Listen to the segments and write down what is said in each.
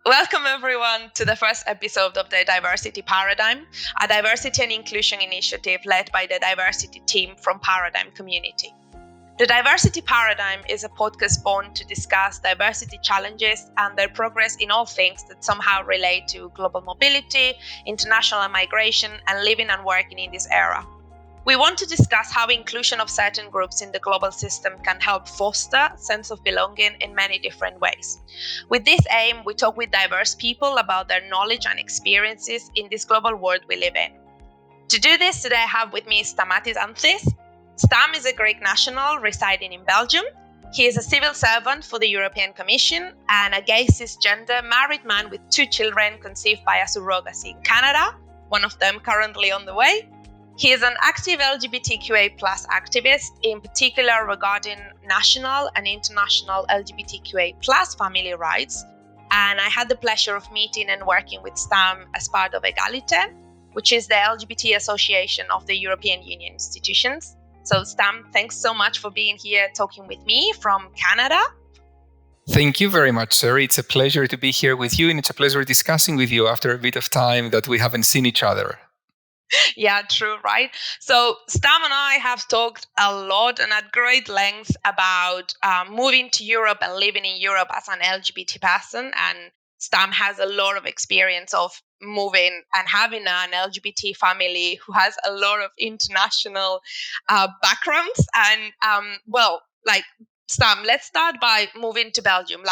Welcome everyone to the first episode of the Diversity Paradigm, a diversity and inclusion initiative led by the diversity team from Paradigm Community. The Diversity Paradigm is a podcast born to discuss diversity challenges and their progress in all things that somehow relate to global mobility, international migration, and living and working in this era. We want to discuss how inclusion of certain groups in the global system can help foster a sense of belonging in many different ways. With this aim, we talk with diverse people about their knowledge and experiences in this global world we live in. To do this, today I have with me Stamatios Anthis. Stam is a Greek national residing in Belgium. He is a civil servant for the European Commission and a gay cisgender married man with 2 children conceived by a surrogacy in Canada, one of them currently on the way. He is an active LGBTQA+ activist, in particular regarding national and international LGBTQA+ family rights. And I had the pleasure of meeting and working with Stam as part of Egalite, which is the LGBT association of the European Union institutions. So Stam, thanks so much for being here talking with me from Canada. Thank you very much, sir. It's a pleasure to be here with you, and it's a pleasure discussing with you after a bit of time that we haven't seen each other. Yeah, true, right? So Stam and I have talked a lot and at great length about moving to Europe and living in Europe as an LGBT person. And Stam has a lot of experience of moving and having an LGBT family who has a lot of international backgrounds. And Stam, let's start by moving to Belgium.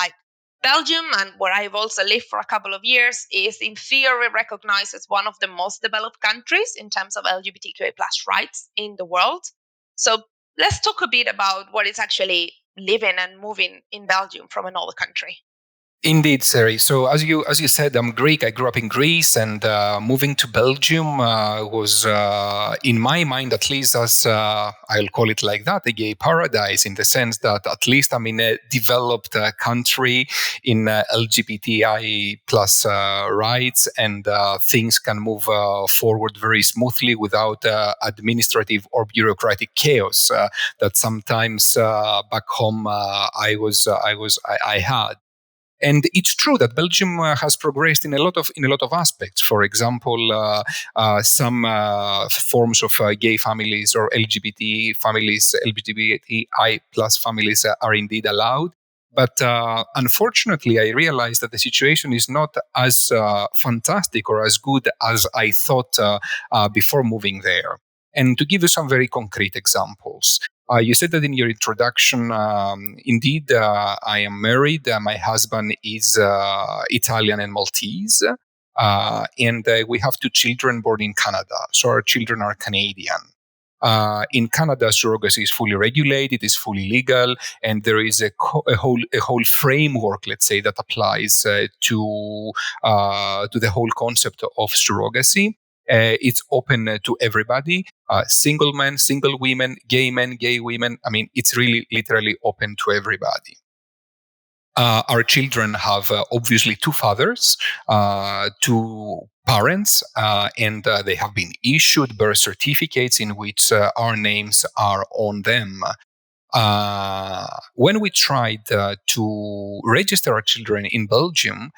Belgium, and where I've also lived for a couple of years, is in theory recognized as one of the most developed countries in terms of LGBTQA+ rights in the world. So let's talk a bit about what is actually living and moving in Belgium from another country. Indeed, Sari. So as you said, I'm Greek. I grew up in Greece, and moving to Belgium was, in my mind, at least, as I'll call it like that, a gay paradise, in the sense that at least I'm in a developed country in LGBTI plus rights, and things can move forward very smoothly without administrative or bureaucratic chaos that sometimes back home I had. And it's true that Belgium has progressed in a lot of aspects. For example, some forms of gay families or LGBT families, LGBTI plus families are indeed allowed. But unfortunately, I realized that the situation is not as fantastic or as good as I thought before moving there. And to give you some very concrete examples, you said that in your introduction, indeed, I am married. My husband is Italian and Maltese. And we have 2 children born in Canada. So our children are Canadian. In Canada, surrogacy is fully regulated, is fully legal, and there is a whole framework, let's say, that applies to the whole concept of surrogacy. It's open to everybody, single men, single women, gay men, gay women. I mean, it's really literally open to everybody. Our children have obviously 2 fathers, 2 parents, and they have been issued birth certificates in which our names are on them. When we tried to register our children in Belgium,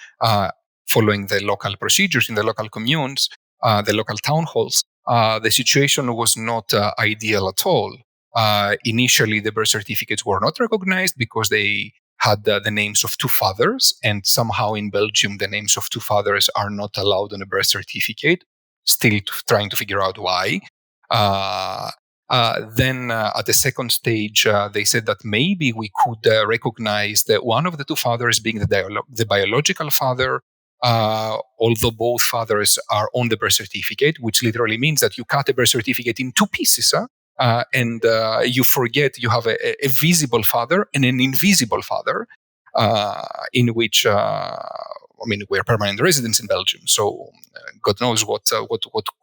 following the local procedures in the local communes, the local town halls, the situation was not ideal at all. Initially, the birth certificates were not recognized because they had the names of 2 fathers, and somehow in Belgium, the names of 2 fathers are not allowed on a birth certificate. Still trying to figure out why. Then at the second stage, they said that maybe we could recognize that one of the 2 fathers being the biological father, although both fathers are on the birth certificate, which literally means that you cut a birth certificate in 2 pieces, and you forget you have a visible father and an invisible father, in which we're permanent residents in Belgium, so God knows what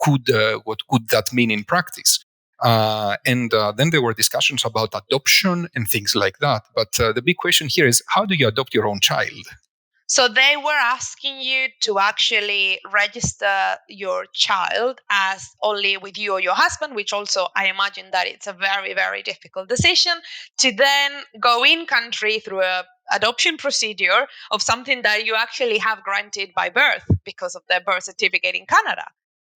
could that mean in practice. And then there were discussions about adoption and things like that. But the big question here is, how do you adopt your own child? So they were asking you to actually register your child as only with you or your husband, which also I imagine that it's a very, very difficult decision to then go in country through a adoption procedure of something that you actually have granted by birth because of the birth certificate in Canada.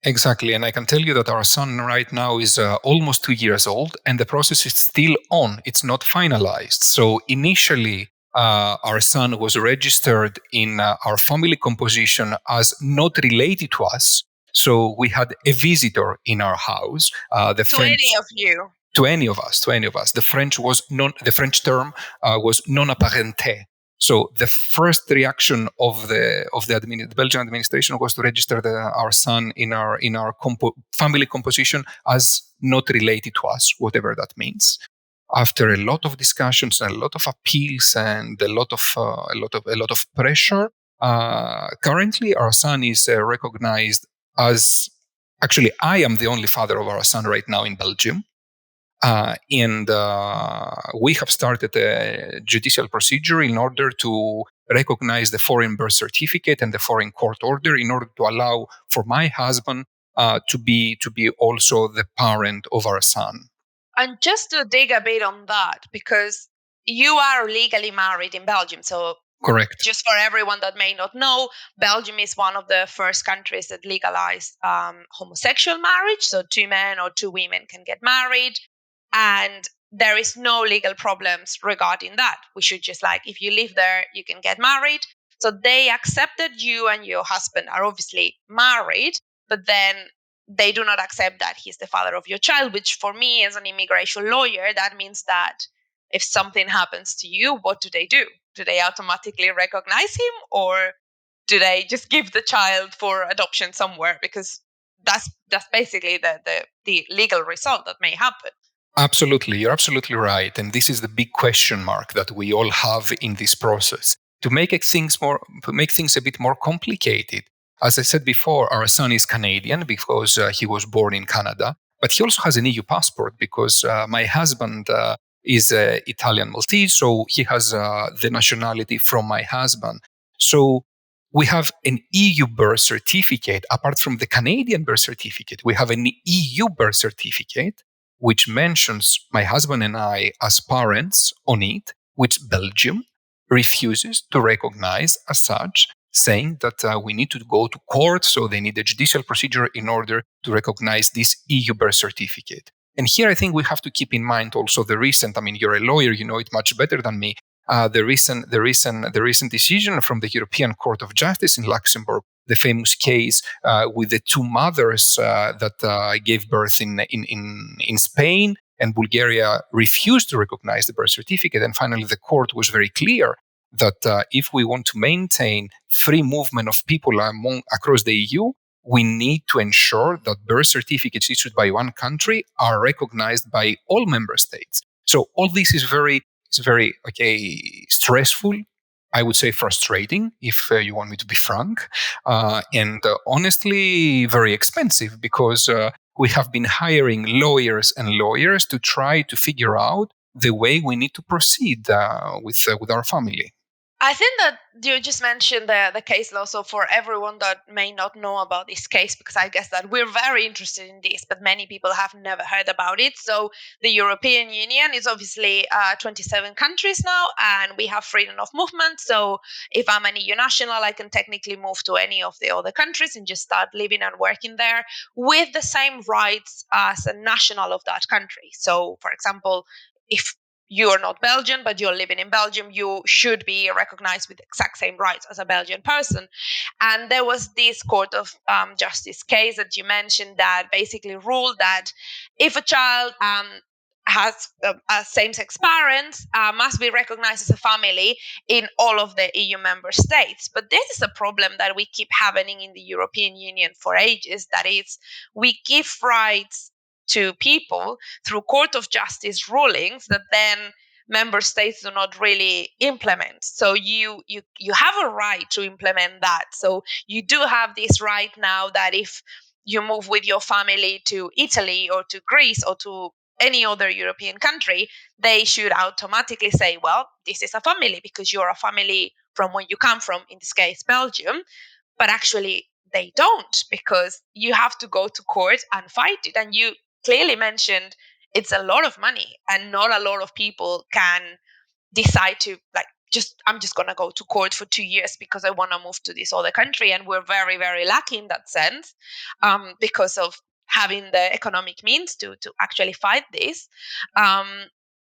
Exactly. And I can tell you that our son right now is almost 2 years old, and the process is still on. It's not finalized. So initially, our son was registered in our family composition as not related to us. So we had a visitor in our house. The To any French of you. to any of us, to any of us. The French was non. The French term was non apparenté. So the first reaction of the Belgian administration was to register our son in our family composition as not related to us, whatever that means. After a lot of discussions and a lot of appeals and a lot of pressure, currently our son is recognized as. Actually, I am the only father of our son right now in Belgium. And we have started a judicial procedure in order to recognize the foreign birth certificate and the foreign court order in order to allow for my husband to be also the parent of our son. And just to dig a bit on that, because you are legally married in Belgium. So Correct. just for everyone that may not know, Belgium is one of the first countries that legalized homosexual marriage. So two men or two women can get married, and there is no legal problems regarding that. We should just like, if you live there, you can get married. So they accepted you and your husband are obviously married, but then they do not accept that he's the father of your child, which for me as an immigration lawyer, that means that if something happens to you, what do they do? Do they automatically recognize him, or do they just give the child for adoption somewhere? Because that's basically the legal result that may happen. Absolutely. You're absolutely right. And this is the big question mark that we all have in this process. To make things a bit more complicated, as I said before, our son is Canadian because he was born in Canada, but he also has an EU passport because my husband is Italian Maltese, so he has the nationality from my husband. So we have an EU birth certificate. Apart from the Canadian birth certificate, we have an EU birth certificate which mentions my husband and I as parents on it, which Belgium refuses to recognize as such, saying that we need to go to court, so they need a judicial procedure in order to recognize this EU birth certificate. And here I think we have to keep in mind also the recent, I mean, you're a lawyer, you know it much better than me, the recent decision from the European Court of Justice in Luxembourg, the famous case with the two mothers that gave birth in Spain, and Bulgaria refused to recognize the birth certificate. And finally, the court was very clear that if we want to maintain free movement of people across the EU, we need to ensure that birth certificates issued by one country are recognized by all member states. So all this is very stressful. I would say frustrating, if you want me to be frank, and honestly very expensive because we have been hiring lawyers and lawyers to try to figure out the way we need to proceed with our family. I think that you just mentioned the case law. So for everyone that may not know about this case, because I guess that we're very interested in this, but many people have never heard about it. So the European Union is obviously 27 countries now, and we have freedom of movement. So if I'm an EU national, I can technically move to any of the other countries and just start living and working there with the same rights as a national of that country. So, for example, if you are not Belgian, but you're living in Belgium, you should be recognized with the exact same rights as a Belgian person. And there was this Court of Justice case that you mentioned that basically ruled that if a child has same-sex parents, must be recognized as a family in all of the EU member states. But this is a problem that we keep having in the European Union for ages. That is, we give rights to people through court of justice rulings that then member states do not really implement. So you have a right to implement that. So you do have this right now that if you move with your family to Italy or to Greece or to any other European country, they should automatically say, well, this is a family because you're a family from where you come from, in this case, Belgium. But actually, they don't, because you have to go to court and fight it. And you clearly mentioned it's a lot of money, and not a lot of people can decide to, like, just I'm just gonna go to court for 2 years because I want to move to this other country. And we're very, very lucky in that sense, because of having the economic means to actually fight this. Um,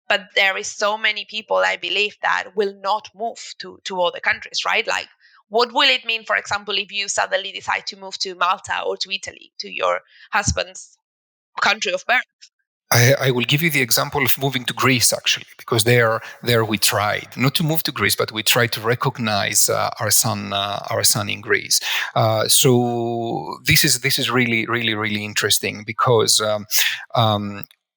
but there is so many people, I believe, that will not move to other countries, right? Like, what will it mean, for example, if you suddenly decide to move to Malta or to Italy, to your husband's country of birth? I will give you the example of moving to Greece, actually, because there we tried not to move to Greece, but we tried to recognize our son in Greece. So this is really, really, really interesting, because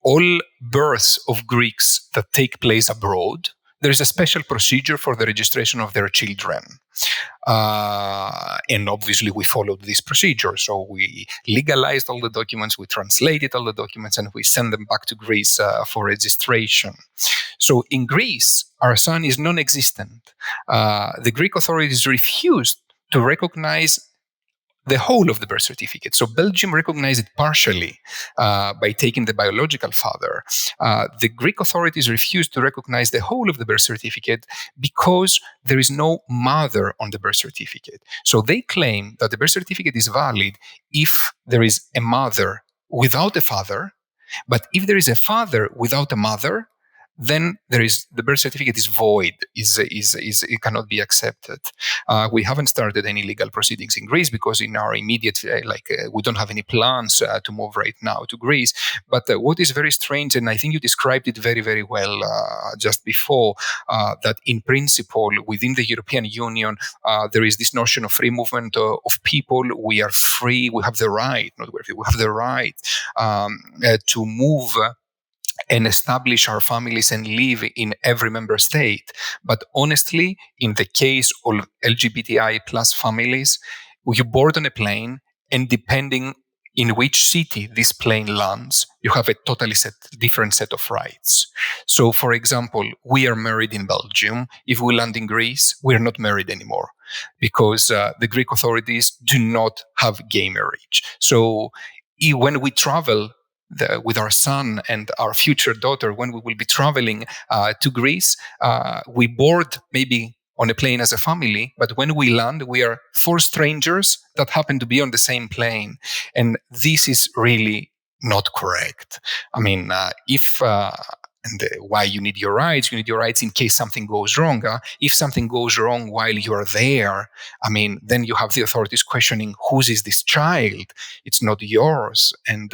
all births of Greeks that take place abroad, there is a special procedure for the registration of their children. And obviously, we followed this procedure. So we legalized all the documents, we translated all the documents, and we sent them back to Greece for registration. So in Greece, our son is non existent. The Greek authorities refused to recognize the whole of the birth certificate. So Belgium recognized it partially by taking the biological father. The Greek authorities refused to recognize the whole of the birth certificate because there is no mother on the birth certificate. So they claim that the birth certificate is valid if there is a mother without a father, but if there is a father without a mother, then the birth certificate is void, it cannot be accepted. We haven't started any legal proceedings in Greece because in our immediate we don't have any plans to move right now to Greece. But what is very strange, and I think you described it very, very well just before, that in principle within the European Union there is this notion of free movement of people. We are free. We have the right, not we're free, we have the right to move and establish our families and live in every member state. But honestly, in the case of LGBTI plus families, you board on a plane, and depending in which city this plane lands, you have a totally different set of rights. So, for example, we are married in Belgium. If we land in Greece, we are not married anymore, because the Greek authorities do not have gay marriage. So when we travel with our son and our future daughter, when we will be traveling to Greece, we board maybe on a plane as a family, but when we land, we are four strangers that happen to be on the same plane. And this is really not correct. I mean, if why you need your rights? You need your rights in case something goes wrong. If something goes wrong while you are there, I mean, then you have the authorities questioning whose is this child. It's not yours, and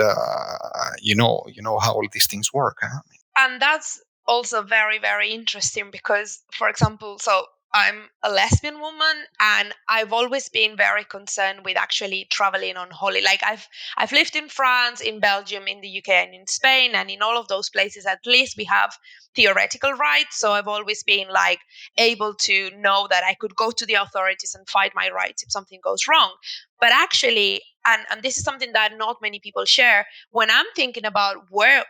you know how all these things work. Huh? And that's also very, very interesting because, for example, so I'm a lesbian woman, and I've always been very concerned with actually traveling on holiday. Like, I've lived in France, in Belgium, in the UK, and in Spain, and in all of those places at least we have theoretical rights. So I've always been like able to know that I could go to the authorities and fight my rights if something goes wrong. But actually, and this is something that not many people share, when I'm thinking about where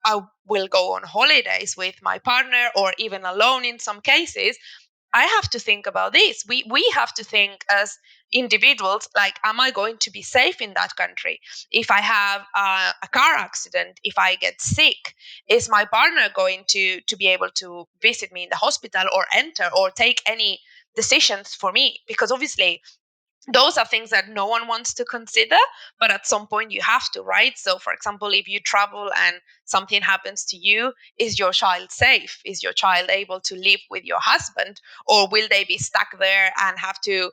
I will go on holidays with my partner or even alone in some cases, I have to think about this. We have to think as individuals, like, am I going to be safe in that country? If I have a car accident, if I get sick, is my partner going to be able to visit me in the hospital or enter or take any decisions for me? Because obviously those are things that no one wants to consider, but at some point you have to, right? So, for example, if you travel and something happens to you, is your child safe? Is your child able to live with your husband, or will they be stuck there and have to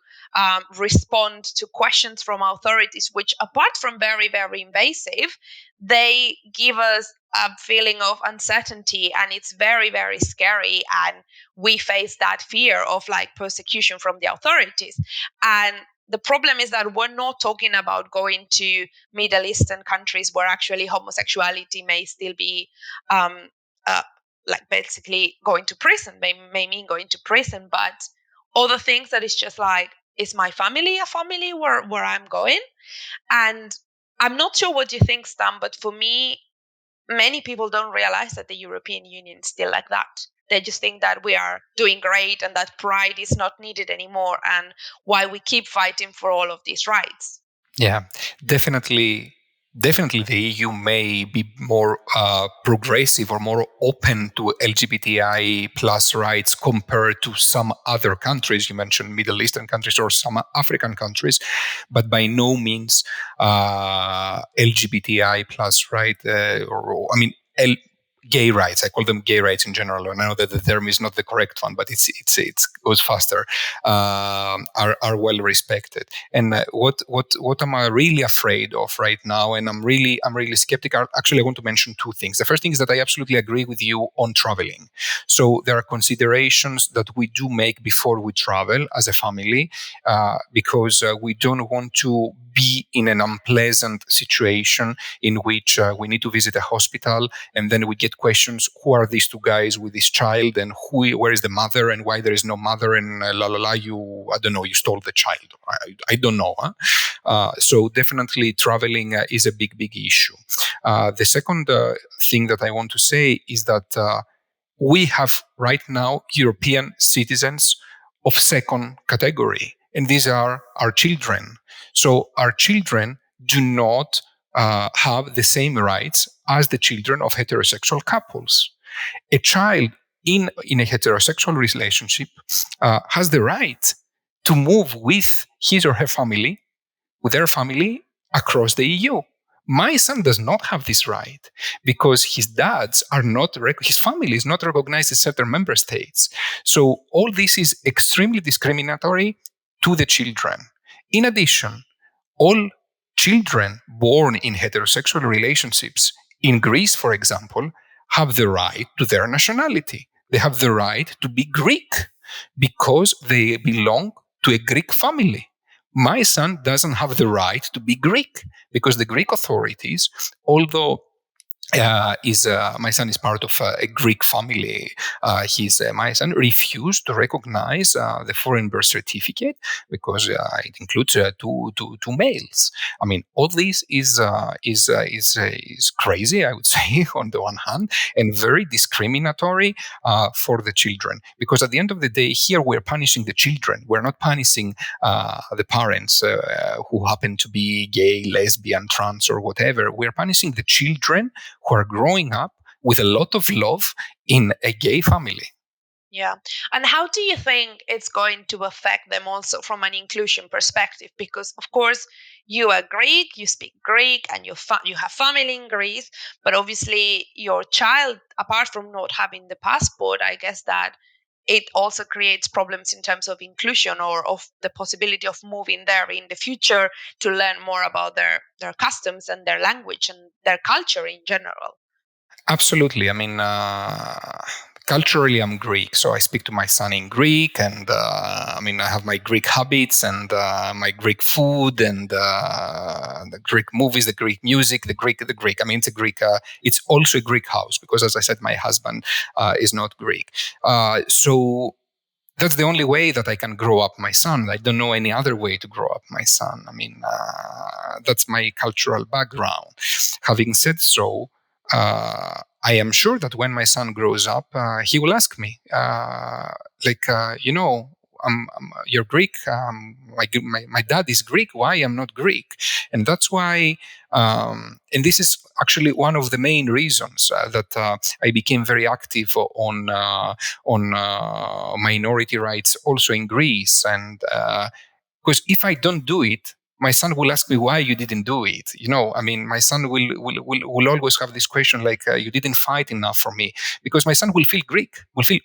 respond to questions from authorities, which, apart from very, very invasive, they give us a feeling of uncertainty, and it's very, very scary. And we face that fear of like persecution from the authorities. And the problem is that we're not talking about going to Middle Eastern countries where actually homosexuality may still be, um, uh, like, basically going to prison, may mean going to prison, but other things that is just like, is my family a family where I'm going? And I'm not sure what you think, Stan, but for me, many people don't realize that the European Union is still like that. They just think that we are doing great and that pride is not needed anymore, and why we keep fighting for all of these rights. Yeah, definitely. Definitely, the EU may be more progressive or more open to LGBTI plus rights compared to some other countries. You mentioned Middle Eastern countries or some African countries, but by no means LGBTI plus right. Or I mean, gay rights. I call them gay rights in general. And I know that the term is not the correct one, but it goes faster. Are well respected. And what am I really afraid of right now? And I'm really skeptical. Actually, I want to mention two things. The first thing is that I absolutely agree with you on traveling. So there are considerations that we do make before we travel as a family, because we don't want to be in an unpleasant situation in which we need to visit a hospital and then we get questions: who are these two guys with this child, and where is the mother, and why there is no mother, and la la la. I don't know. You stole the child. I don't know. Huh? So definitely, traveling is a big issue. The second thing that I want to say is that we have right now European citizens of second category, and these are our children. So our children do not have the same rights as the children of heterosexual couples. A child in a heterosexual relationship has the right to move with their family across the EU. My son does not have this right because his family is not recognized in certain member states. So all this is extremely discriminatory to the children. In addition, all children born in heterosexual relationships in Greece, for example, have the right to their nationality. They have the right to be Greek because they belong to a Greek family. My son doesn't have the right to be Greek because the Greek authorities, although is my son is part of a Greek family. My son refused to recognize the foreign birth certificate because it includes two males. I mean, all this is crazy, I would say, on the one hand, and very discriminatory for the children. Because at the end of the day, here we're punishing the children. We're not punishing the parents who happen to be gay, lesbian, trans, or whatever. We're punishing the children who are growing up with a lot of love in a gay family. Yeah. And how do you think it's going to affect them also from an inclusion perspective? Because, of course, you are Greek, you speak Greek, and you have family in Greece. But obviously, your child, apart from not having the passport, I guess that it also creates problems in terms of inclusion or of the possibility of moving there in the future to learn more about their customs and their language and their culture in general. Absolutely. I mean, culturally, I'm Greek, so I speak to my son in Greek, and I mean, I have my Greek habits and my Greek food and the Greek movies, the Greek music, the Greek. I mean, it's also a Greek house because, as I said, my husband is not Greek. So that's the only way that I can grow up my son. I don't know any other way to grow up my son. I mean, that's my cultural background. Having said so, I am sure that when my son grows up, he will ask me, you're Greek. My dad is Greek. Why I'm not Greek? And that's why. And this is actually one of the main reasons that I became very active on minority rights also in Greece. And because if I don't do it, my son will ask me why you didn't do it. I mean, my son will always have this question like, you didn't fight enough for me, because my son will feel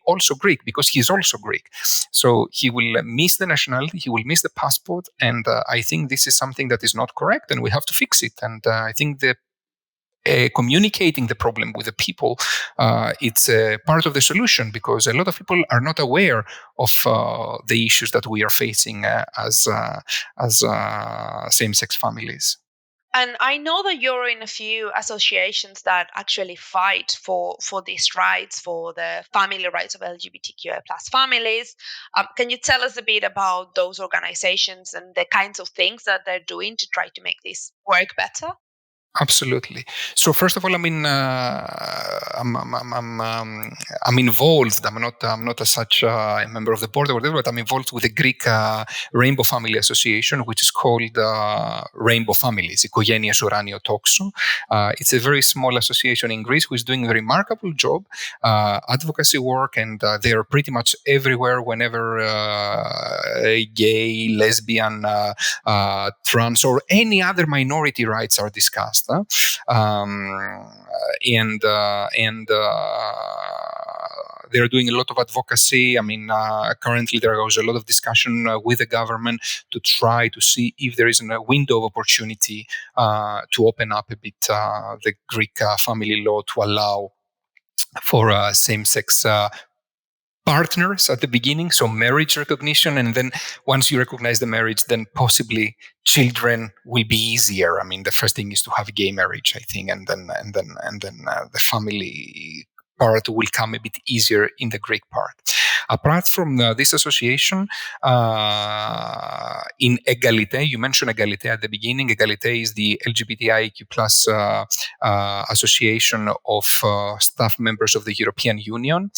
also Greek because he is also Greek. So he will miss the nationality, he will miss the passport, and I think this is something that is not correct, and we have to fix it. And I think the communicating the problem with the people, it's part of the solution, because a lot of people are not aware of the issues that we are facing as same-sex families. And I know that you're in a few associations that actually fight for these rights, for the family rights of LGBTQI plus families. Can you tell us a bit about those organizations and the kinds of things that they're doing to try to make this work better? Absolutely. So first of all, I mean, I'm involved. I'm not as such a member of the board or whatever, but I'm involved with the Greek Rainbow Family Association, which is called Rainbow Families, Οικογένειες Ουράνιο Τόξο. It's a very small association in Greece who is doing a remarkable job, advocacy work, and they are pretty much everywhere whenever gay, lesbian, trans, or any other minority rights are discussed. And they're doing a lot of advocacy. I mean, currently there was a lot of discussion with the government to try to see if there is a window of opportunity to open up a bit the Greek family law to allow for same-sex partners at the beginning, so marriage recognition, and then once you recognize the marriage, then possibly children will be easier. I mean, the first thing is to have gay marriage, I think, and then the family part will come a bit easier in the Greek part. Apart from this association, in Egalite, you mentioned Egalite at the beginning. Egalite is the LGBTIQ plus association of staff members of the European Union.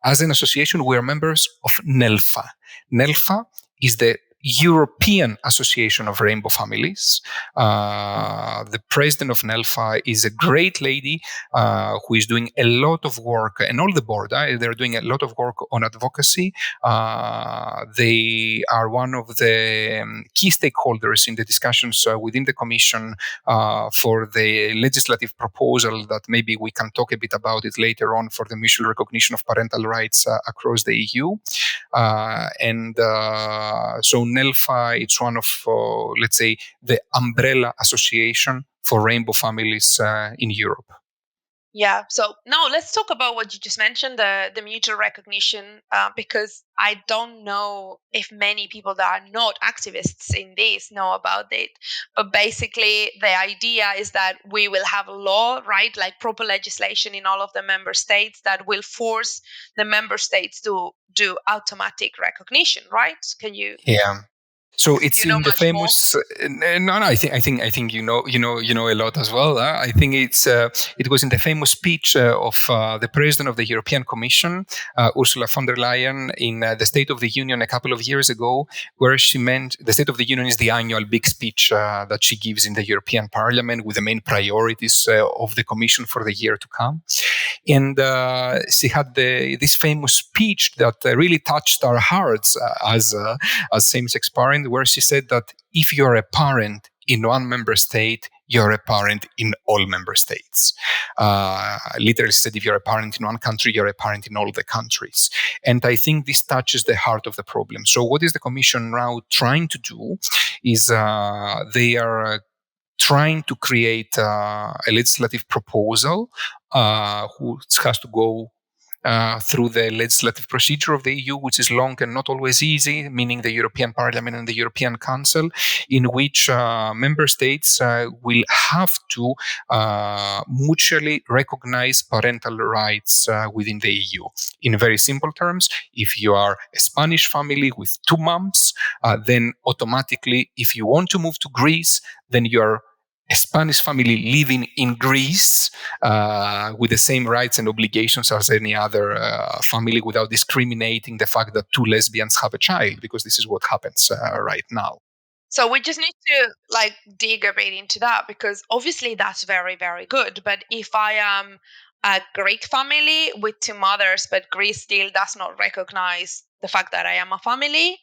As an association, we are members of NELFA. NELFA is the European Association of Rainbow Families. The president of NELFA is a great lady who is doing a lot of work, and all the board, they're doing a lot of work on advocacy. They are one of the key stakeholders in the discussions within the Commission for the legislative proposal that maybe we can talk a bit about it later on for the mutual recognition of parental rights across the EU. So NELFA, it's one of, let's say, the umbrella association for rainbow families in Europe. Yeah. So now let's talk about what you just mentioned, the mutual recognition, because I don't know if many people that are not activists in this know about it. But basically, the idea is that we will have a law, right, like proper legislation in all of the member states that will force the member states to do automatic recognition, right? Can you? Yeah. So it's You know in the much more. famous. No, I think you know a lot as well. I think it was in the famous speech of the president of the European Commission, Ursula von der Leyen, in the State of the Union a couple of years ago, where she meant the State of the Union is the annual big speech that she gives in the European Parliament with the main priorities of the Commission for the year to come. And she had this famous speech that really touched our hearts as same-sex parents, where she said that if you're a parent in one member state, you're a parent in all member states. Literally said, if you're a parent in one country, you're a parent in all the countries. And I think this touches the heart of the problem. So what is the Commission now trying to do is they are trying to create a legislative proposal which has to go through the legislative procedure of the EU, which is long and not always easy, meaning the European Parliament and the European Council, in which member states will have to mutually recognize parental rights within the EU. In very simple terms, if you are a Spanish family with two moms, then automatically, if you want to move to Greece, then you're a Spanish family living in Greece with the same rights and obligations as any other family, without discriminating the fact that two lesbians have a child, because this is what happens right now. So we just need to dig a bit into that, because obviously that's very, very good. But if I am a Greek family with two mothers, but Greece still does not recognize the fact that I am a family,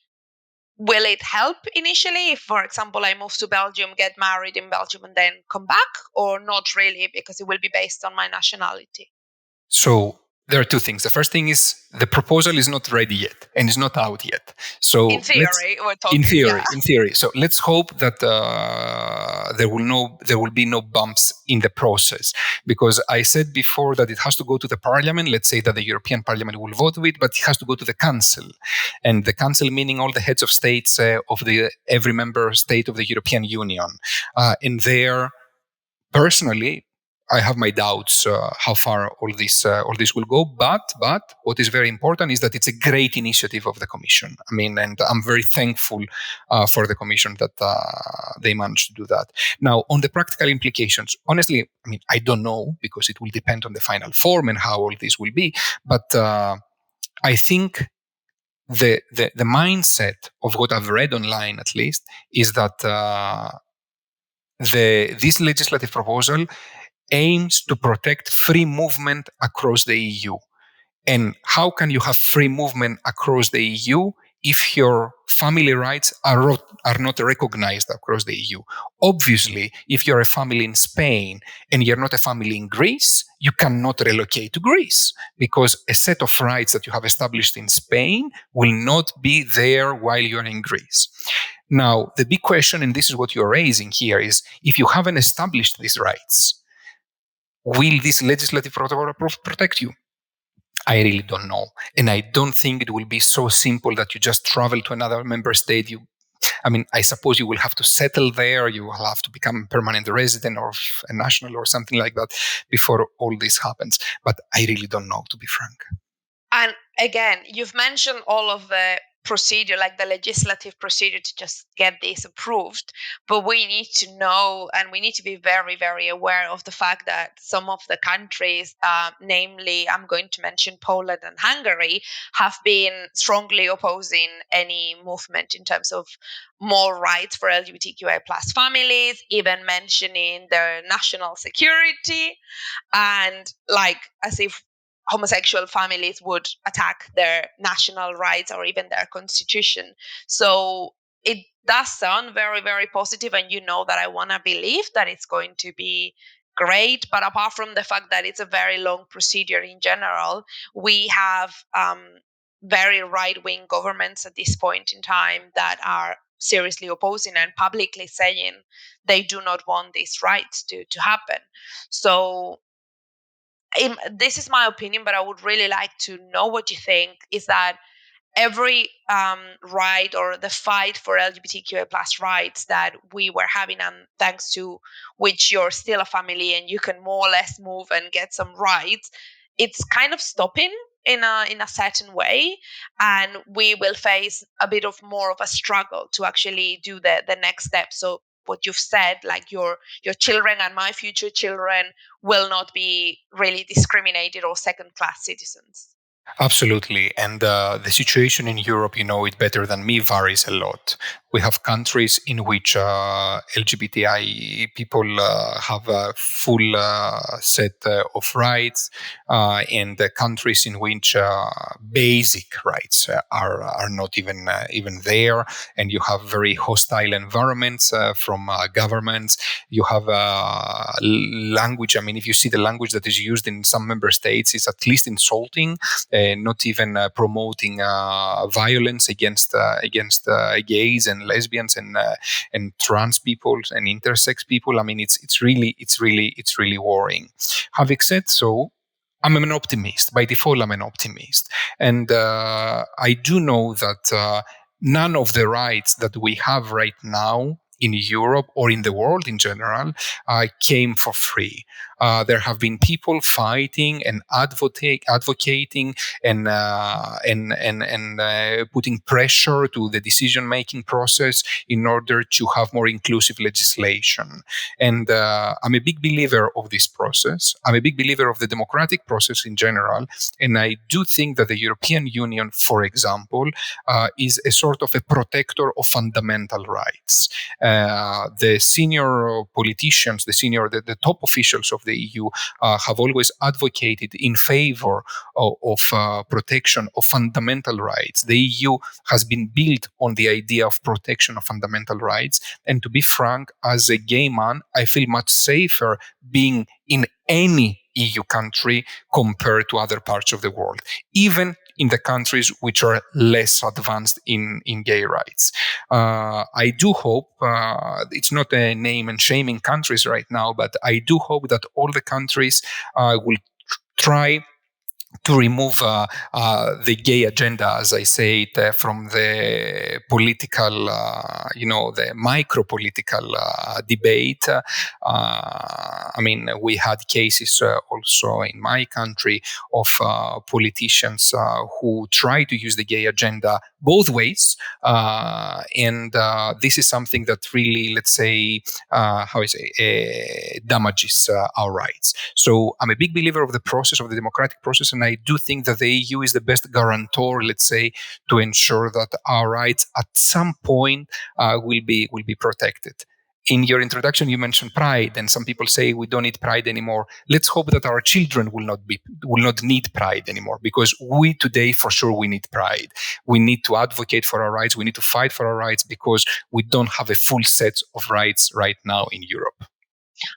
will it help initially if, for example, I move to Belgium, get married in Belgium, and then come back, or not really, because it will be based on my nationality? So there are two things. The first thing is the proposal is not ready yet and is not out yet. So in theory, we're talking. In theory. So let's hope that there will be no bumps in the process, because I said before that it has to go to the Parliament. Let's say that the European Parliament will vote with it, but it has to go to the Council, and the Council meaning all the heads of states of every member state of the European Union, and there. Personally, I have my doubts how far all this will go. But what is very important is that it's a great initiative of the Commission. I mean, and I'm very thankful for the Commission that they managed to do that. Now, on the practical implications, honestly, I mean, I don't know because it will depend on the final form and how all this will be. But I think the mindset of what I've read online, at least, is that this legislative proposal aims to protect free movement across the EU. And how can you have free movement across the EU if your family rights are not recognized across the EU? Obviously, if you're a family in Spain and you're not a family in Greece, you cannot relocate to Greece because a set of rights that you have established in Spain will not be there while you're in Greece. Now, the big question, and this is what you're raising here, is if you haven't established these rights, will this legislative protocol protect you? I really don't know. And I don't think it will be so simple that you just travel to another member state. I suppose you will have to settle there. You will have to become a permanent resident or a national or something like that before all this happens. But I really don't know, to be frank. And again, you've mentioned all of the procedure, like the legislative procedure to just get this approved. But we need to know, and we need to be very, very aware of the fact that some of the countries, namely, I'm going to mention Poland and Hungary, have been strongly opposing any movement in terms of more rights for LGBTQI plus families, even mentioning their national security, and like as if homosexual families would attack their national rights or even their constitution. So it does sound very, very positive, and you know that I want to believe that it's going to be great. But apart from the fact that it's a very long procedure in general, we have very right-wing governments at this point in time that are seriously opposing and publicly saying they do not want these rights to happen. So this is my opinion, but I would really like to know what you think. Is that every right or the fight for LGBTQI plus rights that we were having, and thanks to which you're still a family and you can more or less move and get some rights, it's kind of stopping in a certain way, and we will face a bit of more of a struggle to actually do the next step. So what you've said, like your children and my future children will not be really discriminated or second class citizens. Absolutely. And the situation in Europe, you know it better than me, varies a lot. We have countries in which LGBTI people have a full set of rights, and countries in which basic rights are not even there. And you have very hostile environments from governments. You have language. I mean, if you see the language that is used in some member states, it's at least insulting. Not even promoting violence against gays and lesbians and trans people and intersex people. I mean, it's really worrying. Having said so, I'm an optimist. By default, I'm an optimist, and I do know that none of the rights that we have right now in Europe or in the world in general came for free. There have been people fighting and advocating and putting pressure to the decision-making process in order to have more inclusive legislation. And I'm a big believer of this process. I'm a big believer of the democratic process in general. And I do think that the European Union, for example, is a sort of a protector of fundamental rights. The senior politicians, the top officials of the EU have always advocated in favor of protection of fundamental rights. The EU has been built on the idea of protection of fundamental rights. And to be frank, as a gay man, I feel much safer being in any EU country compared to other parts of the world, even in the countries which are less advanced in gay rights. I do hope, it's not a name and shaming countries right now, but I do hope that all the countries will try to remove the gay agenda, as I say it, from the political, the micro-political debate. I mean, we had cases also in my country of politicians who try to use the gay agenda both ways. And this is something that really, let's say, damages our rights. So I'm a big believer of the process, of the democratic process, and I do think that the EU is the best guarantor, let's say, to ensure that our rights at some point will be protected. In your introduction, you mentioned pride, and some people say we don't need pride anymore. Let's hope that our children will not need pride anymore, because we today, for sure, we need pride. We need to advocate for our rights. We need to fight for our rights, because we don't have a full set of rights right now in Europe.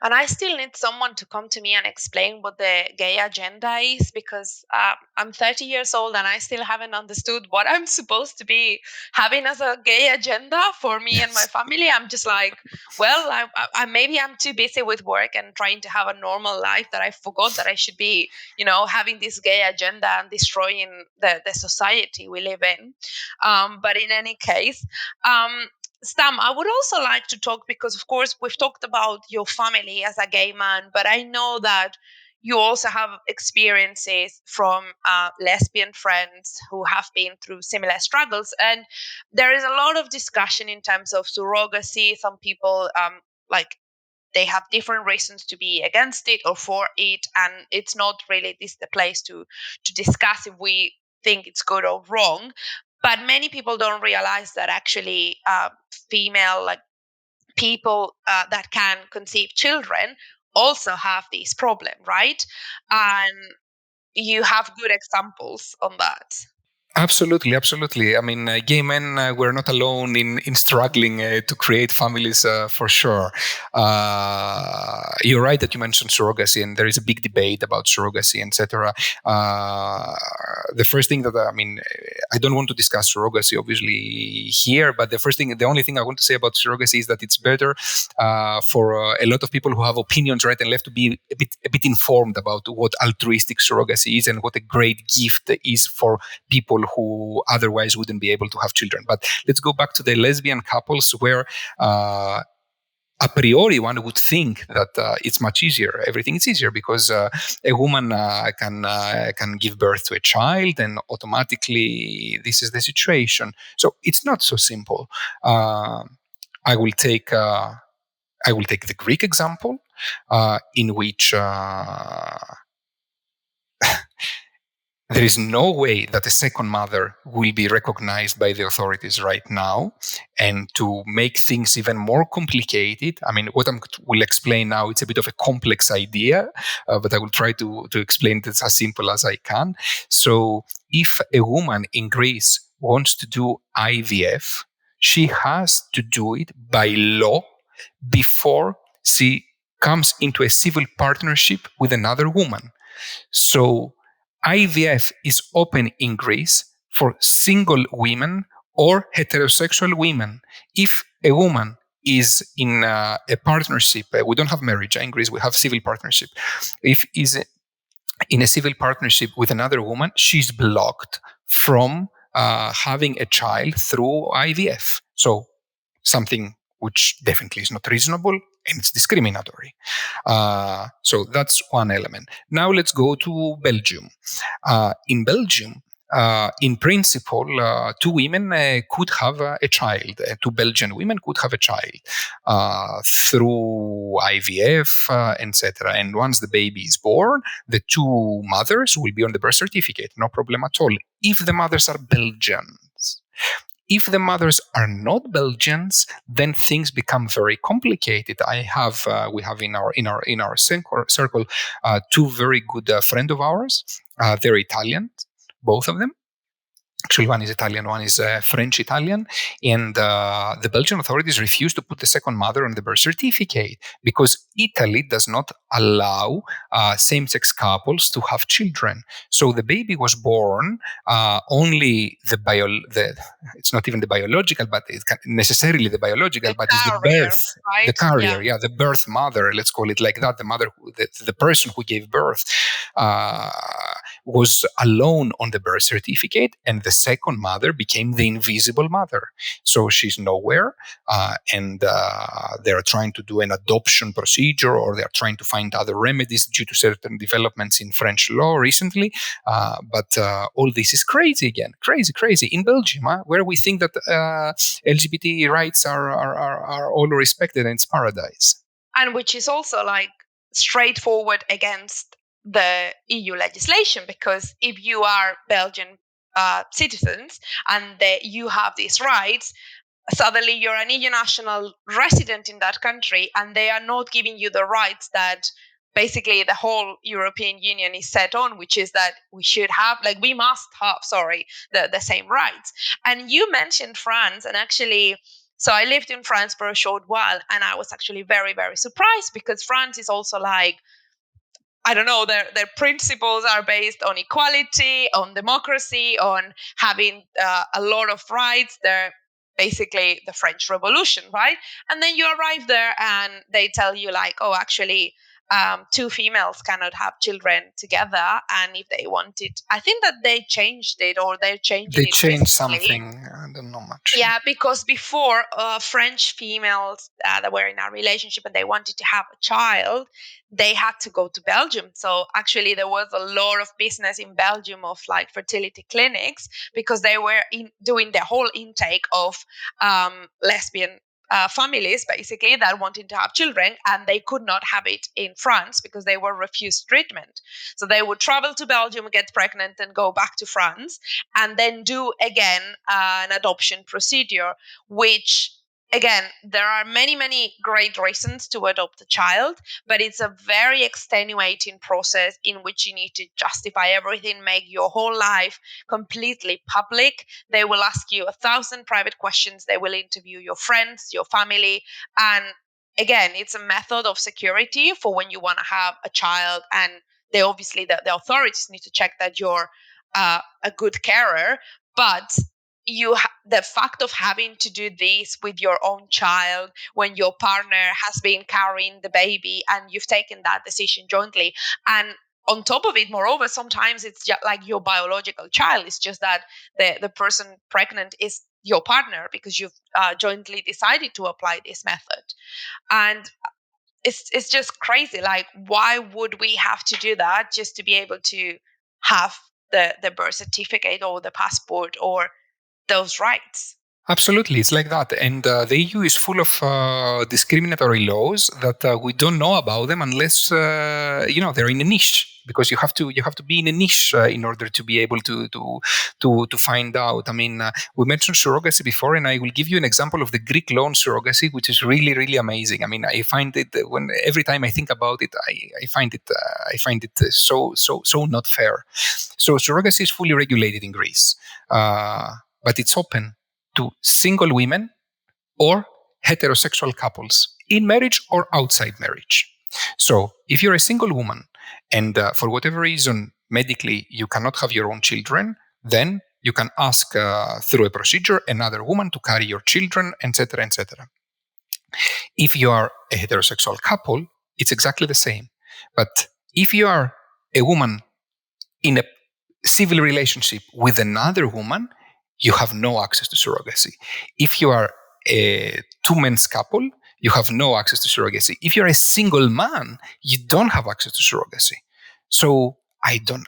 And I still need someone to come to me and explain what the gay agenda is, because I'm 30 years old and I still haven't understood what I'm supposed to be having as a gay agenda for me and my Yes. family. I'm just like, well, maybe I'm too busy with work and trying to have a normal life that I forgot that I should be, having this gay agenda and destroying the society we live in. But in any case, Stam, I would also like to talk because, of course, we've talked about your family as a gay man, but I know that you also have experiences from lesbian friends who have been through similar struggles. And there is a lot of discussion in terms of surrogacy. Some people, like, they have different reasons to be against it or for it. And it's not really this the place to discuss if we think it's good or wrong, but many people don't realize that actually female like people that can conceive children also have this problem, right? And you have good examples on that. Absolutely, absolutely. I mean, gay men were not alone in struggling to create families, for sure. You're right that you mentioned surrogacy, and there is a big debate about surrogacy, etc. The first thing that I don't want to discuss surrogacy, obviously, here, but the only thing I want to say about surrogacy is that it's better for a lot of people who have opinions right and left to be a bit informed about what altruistic surrogacy is and what a great gift is for people who otherwise wouldn't be able to have children. But let's go back to the lesbian couples where a priori one would think that it's much easier. Everything is easier because a woman can give birth to a child, and automatically this is the situation. So it's not so simple. I will take the Greek example, in which there is no way that a second mother will be recognized by the authorities right now. And to make things even more complicated, I mean, what I will explain now, it's a bit of a complex idea, but I will try to explain this as simple as I can. So if a woman in Greece wants to do IVF, she has to do it by law before she comes into a civil partnership with another woman. So IVF is open in Greece for single women or heterosexual women. If a woman is in a partnership, we don't have marriage in Greece, we have civil partnership. If is in a civil partnership with another woman, she's blocked from having a child through IVF. So something which definitely is not reasonable and it's discriminatory. So that's one element. Now let's go to Belgium. In Belgium, in principle, two women could have a child. Two Belgian women could have a child through IVF, etc. And once the baby is born, the two mothers will be on the birth certificate. No problem at all. If the mothers are Belgians. If the mothers are not Belgians, then things become very complicated. We have in our circle two very good friends of ours. They're Italian, both of them. Actually, one is Italian, one is French Italian, and the Belgian authorities refused to put the second mother on the birth certificate because Italy does not allow same-sex couples to have children. So the baby was born only it's not even the biological, but it's necessarily the biological, The but it's the carrier, birth, the right? carrier, Yeah. yeah, the birth mother, let's call it like that, the mother, the person who gave birth. Uh, was alone on the birth certificate, and the second mother became the invisible mother. So she's nowhere, and they're trying to do an adoption procedure, or they're trying to find other remedies due to certain developments in French law recently. But all this is crazy again, crazy in Belgium, where we think that LGBT rights are all respected and it's paradise. And which is also like straightforward against the EU legislation, because if you are Belgian citizens and you have these rights, suddenly you're an EU national resident in that country, and they are not giving you the rights that basically the whole European Union is set on, which is that we should have, like, we must have, sorry, the same rights. And you mentioned France, and actually, so I lived in France for a short while, and I was actually very, very surprised, because France is also like, I don't know, their principles are based on equality, on democracy, on having a lot of rights. They're basically the French Revolution, right? And then you arrive there and they tell you, like, oh, actually, two females cannot have children together. And if they want it, I think that they changed it, or they're changing They it changed recently. something. I don't know much. Yeah, because before, French females that were in a relationship and they wanted to have a child, they had to go to Belgium. So actually, there was a lot of business in Belgium of like fertility clinics, because they were doing the whole intake of lesbian families, basically, that wanted to have children, and they could not have it in France because they were refused treatment. So they would travel to Belgium, get pregnant, and go back to France, and then do again an adoption procedure, which, again, there are many great reasons to adopt a child, but it's a very extenuating process in which you need to justify everything, make your whole life completely public. They will ask you 1,000 private questions, they will interview your friends, your family, and again, it's a method of security for when you want to have a child. And they obviously, the authorities need to check that you're a good carer, but the fact of having to do this with your own child when your partner has been carrying the baby and you've taken that decision jointly, and on top of it, moreover, sometimes it's just like your biological child. It's just that the person pregnant is your partner, because you've jointly decided to apply this method. And it's just crazy. Like, why would we have to do that just to be able to have the birth certificate or the passport or those rights? Absolutely, it's like that, and the EU is full of discriminatory laws that we don't know about them unless they're in a niche. Because you have to be in a niche in order to be able to find out. I mean, we mentioned surrogacy before, and I will give you an example of the Greek loan surrogacy, which is really amazing. I mean, I find it when every time I think about it, I find it so not fair. So surrogacy is fully regulated in Greece, but it's open to single women or heterosexual couples in marriage or outside marriage. So, if you're a single woman and for whatever reason medically you cannot have your own children, then you can ask through a procedure another woman to carry your children, etc., etc. If you are a heterosexual couple, it's exactly the same. But if you are a woman in a civil relationship with another woman, you have no access to surrogacy. If you are a two-men's couple, you have no access to surrogacy. If you're a single man, you don't have access to surrogacy. So I don't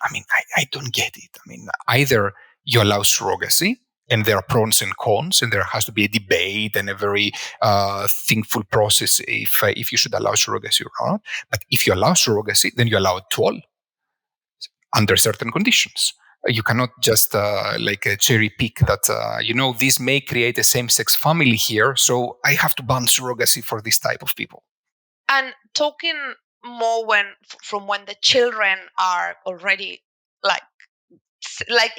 get it. I mean, either you allow surrogacy, and there are pros and cons, and there has to be a debate and a very thinkful process if you should allow surrogacy or not. But if you allow surrogacy, then you allow it to all under certain conditions. You cannot just like cherry pick that, this may create a same sex family here, so I have to ban surrogacy for this type of people. And talking more from when the children are already like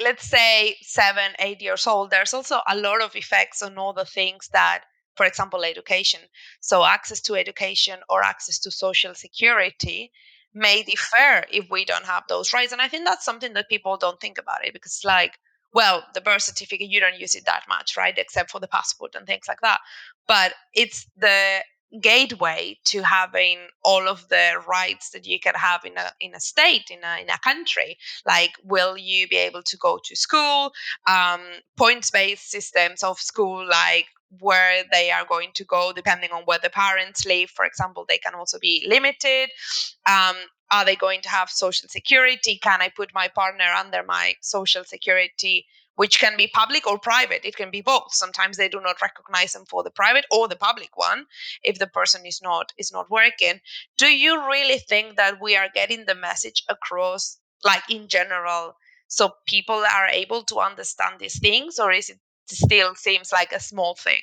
let's say 7 8 years old, there's also a lot of effects on all the things that, for example, education. So access to education or access to social security may differ if we don't have those rights. And I think that's something that people don't think about it, because, like, well, the birth certificate, you don't use it that much, right, except for the passport and things like that. But it's gateway to having all of the rights that you can have in a state, in a country. Like, will you be able to go to school? Points-based systems of school, like where they are going to go depending on where the parents live, for example, they can also be limited. um, are they going to have social security? Can I put my partner under my social security, which can be public or private? It can be both. Sometimes they do not recognize them for the private or the public one if the person is not working. Do you really think that we are getting the message across, like in general, so people are able to understand these things, or is it still seems like a small thing?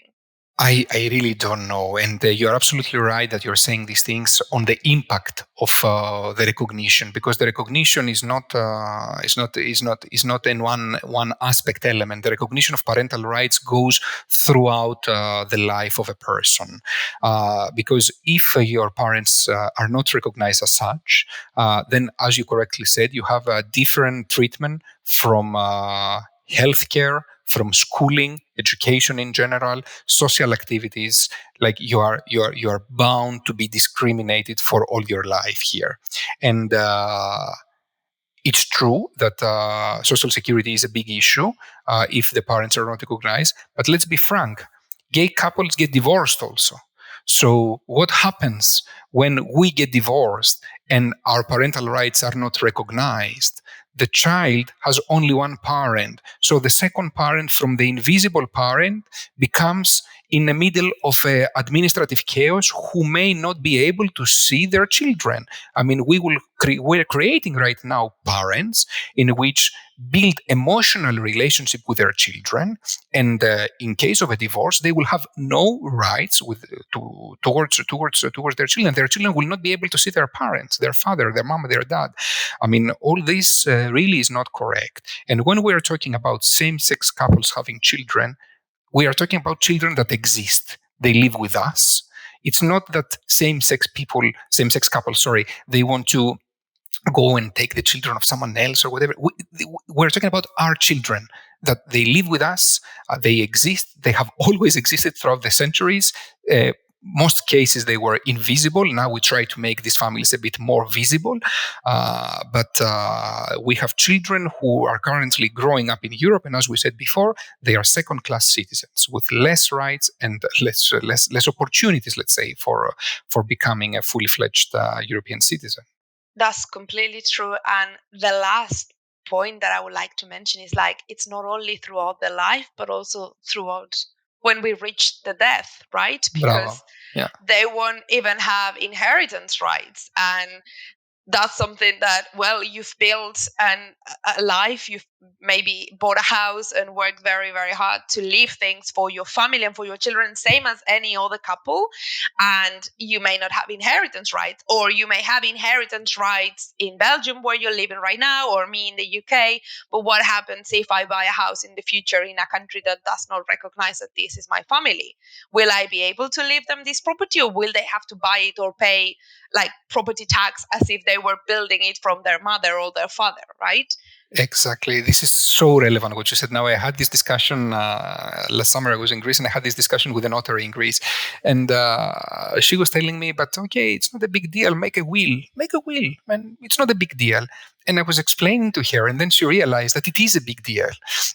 I really don't know, and you're absolutely right that you're saying these things on the impact of the recognition, because the recognition is not in one aspect element. The recognition of parental rights goes throughout the life of a person, because if your parents are not recognized as such, then, as you correctly said, you have a different treatment from healthcare, from schooling, education in general, social activities. Like, you are bound to be discriminated for all your life here. And it's true that social security is a big issue if the parents are not recognized. But let's be frank, gay couples get divorced also. So what happens when we get divorced and our parental rights are not recognized? The child has only one parent. So the second parent from the invisible parent becomes in the middle of administrative chaos, who may not be able to see their children. I mean, we're creating right now parents in which build emotional relationship with their children, and in case of a divorce, they will have no rights towards their children. Their children will not be able to see their parents, their father, their mom, their dad. I mean, all this really is not correct. And when we are talking about same-sex couples having children, we are talking about children that exist. They live with us. It's not that same-sex couples, sorry, they want to go and take the children of someone else or whatever. We're talking about our children, that they live with us, they exist, they have always existed throughout the centuries. Most cases they were invisible. Now we try to make these families a bit more visible. But we have children who are currently growing up in Europe, and as we said before, they are second-class citizens with less rights and less opportunities, let's say, for becoming a fully fledged European citizen. That's completely true. And the last point that I would like to mention is, like, it's not only throughout the life, but also throughout when we reach the death, right? Bravo. Because Yeah. they won't even have inheritance rights. And that's something that, well, you've built a life, you've maybe bought a house and worked very, very hard to leave things for your family and for your children, same as any other couple. And you may not have inheritance rights, or you may have inheritance rights in Belgium where you're living right now, or me in the UK. But what happens if I buy a house in the future in a country that does not recognize that this is my family? Will I be able to leave them this property, or will they have to buy it or pay like property tax as if they were building it from their mother or their father, right? Exactly. This is so relevant what you said. Now, I had this discussion last summer. I was in Greece and I had this discussion with a notary in Greece. And she was telling me, but okay, it's not a big deal. Make a will. Make a will. Man, it's not a big deal. And I was explaining to her, and then she realized that it is a big deal.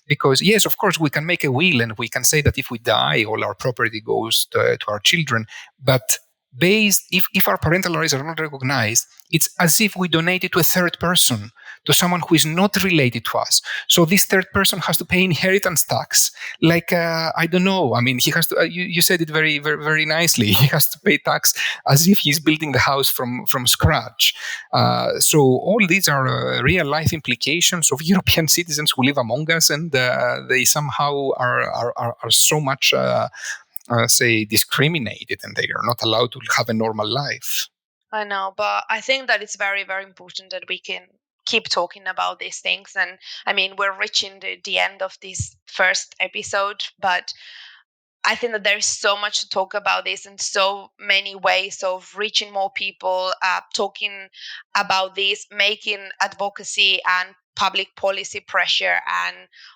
Because, yes, of course, we can make a will and we can say that if we die, all our property goes to our children. But if our parental rights are not recognized, it's as if we donate it to a third person, to someone who is not related to us. So this third person has to pay inheritance tax. Like, I don't know. I mean, he has to. You said it very, very, very nicely. He has to pay tax as if he's building the house from scratch. So all these are real life implications of European citizens who live among us, and they somehow are so much. Say, discriminated, and they are not allowed to have a normal life. I know, but I think that it's very, very important that we can keep talking about these things. And I mean, we're reaching the end of this first episode, but I think that there's so much to talk about this and so many ways of reaching more people, talking about this, making advocacy and public policy pressure. And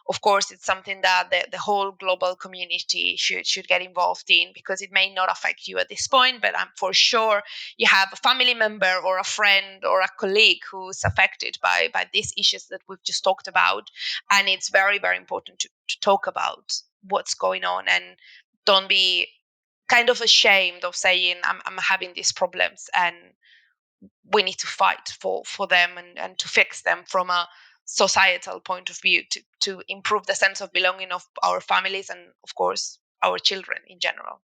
of course, it's something that the whole global community should get involved in, because it may not affect you at this point, but I'm for sure you have a family member or a friend or a colleague who's affected by these issues that we've just talked about. And it's very, very important to talk about what's going on, and don't be kind of ashamed of saying I'm having these problems, and we need to fight for them, and to fix them from a societal point of view, to improve the sense of belonging of our families, and of course our children in general.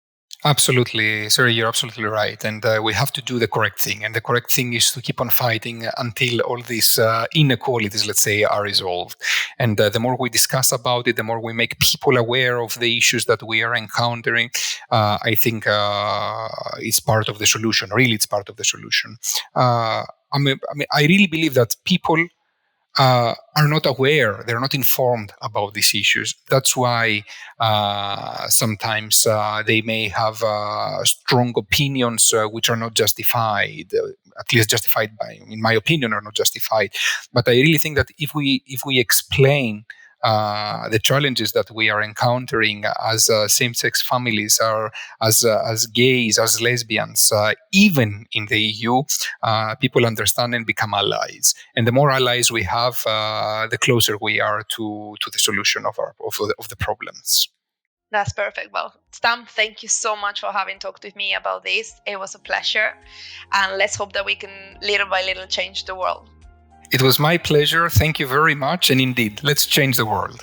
Absolutely, sorry, you're absolutely right. And we have to do the correct thing. And the correct thing is to keep on fighting until all these inequalities, let's say, are resolved. And the more we discuss about it, the more we make people aware of the issues that we are encountering. I think it's part of the solution. Really, it's part of the solution. I really believe that people are not aware, they're not informed about these issues. That's why sometimes they may have strong opinions which are not justified, at least justified by, in my opinion, are not justified. But I really think that if we explain the challenges that we are encountering as same-sex families, or as gays, as lesbians, even in the EU, people understand and become allies. And the more allies we have, the closer we are to the solution of the problems. That's perfect. Well, Stam, thank you so much for having talked with me about this. It was a pleasure, and let's hope that we can little by little change the world. It was my pleasure. Thank you very much. And indeed, let's change the world.